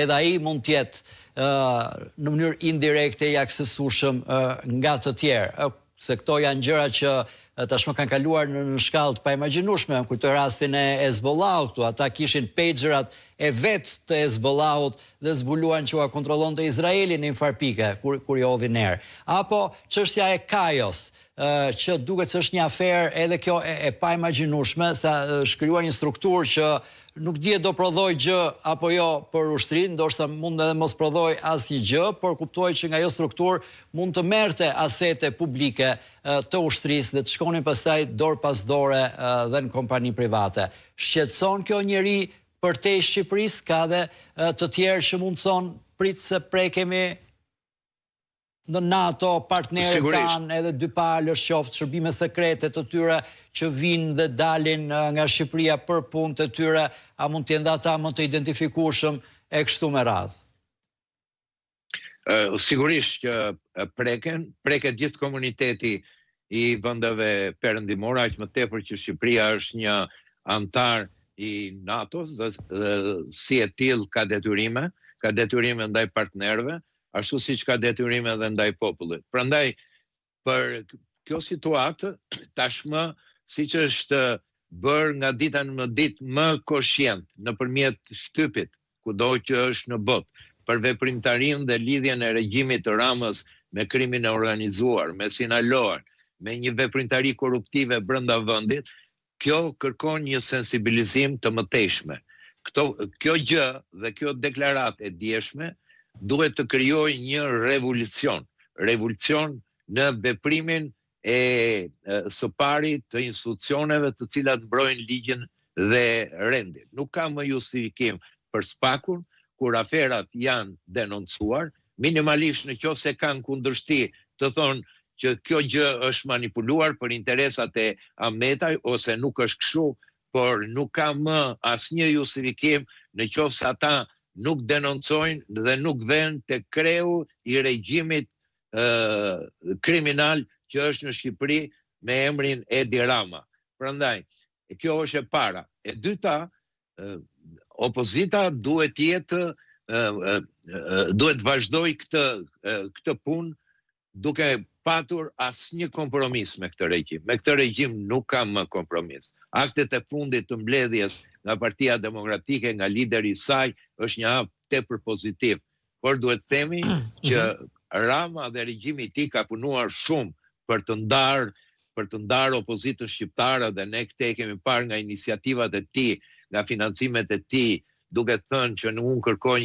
edhe ai mund të jetë në mënyrë indirekte i aksesueshëm nga të tjerë, se këto janë gjëra që tashmë kanë kaluar në shkallë të paimagjinueshme. Kujtoj rastin e Hezbollahut, këtu ata kishin pagerat e vet të Hezbollahut dhe zbuluan që ua kontrollonte Izraelin në një farë pike kur i hodhin erë. Apo çështja e Kajos, që duket se është një aferë edhe kjo e paimagjinueshme, sa shkruan një strukturë që nuk dihet do prodhoj gjë apo jo për ushtrinë, ndoshta mund edhe mos prodhoj asnjë gjë, por kuptoj që nga ajo strukturë mund të merrte asete publike të ushtrisë dhe të shkonin pastaj dorë pas dore dhe në kompani private. Shqetëson kjo njeri përtej Shqipërisë, ka dhe të tjerë që mund të thonë prit se prekemi në NATO, partnerët kanë edhe dy palësh, qoftë shërbime sekrete të tyre që vinë dhe dalin nga Shqipëria për punë të tyre, a mund të jenë ata më të identifikueshëm e kështu me radhë? Sigurisht që preket gjithë komuniteti i vendeve perëndimore, aq më tepër që Shqipëria është një antar i NATO-s dhe si e tillë ka detyrime ndaj partnerëve, ashtu siç ka detyrime edhe ndaj popullit. Prandaj, për kjo situatë, tashmë, siç është bërë nga dita në ditë më koshient nëpërmjet shtypit, kudo që është në botë, për veprimtarinë dhe lidhjen e regjimit të Ramës me krimin e organizuar, me Sinaloën, me një veprimtari korruptive brenda vendit, kjo kërkon një sensibilizim të mëtejshme. Kjo gjë dhe kjo deklaratë e dieshme duhet të krijojë një revolucion në veprimin e së pari të institucioneve të cilat mbrojnë ligjin dhe rendin. Nuk ka më justifikim për spakun, kur aferat janë denoncuar, minimalisht në qoftë se kanë kundërshti të thonë që kjo gjë është manipuluar për interesat e Ahmetaj ose nuk është kështu, por nuk ka më asnjë justifikim në qoftë se ata nuk denoncojnë dhe nuk vënë te kreu i regjimit kriminal që është në Shqipëri me emrin Edi Rama. Prandaj, kjo është e para. E dyta, opozita duhet vazhdoj këtë punë duke patur asnjë kompromis me këtë regjim. Me këtë regjim nuk ka më kompromis. Aktet e fundit të mbledhjes nga Partia Demokratike, nga lideri i saj, është një hap tepër pozitiv. Por duhet themi që Rama dhe regjimi i tij ka punuar shumë për të ndarë opozitën shqiptare dhe ne këtë kemi parë nga iniciativat e tij, nga financimet e tij, duke thënë që unë kërkoj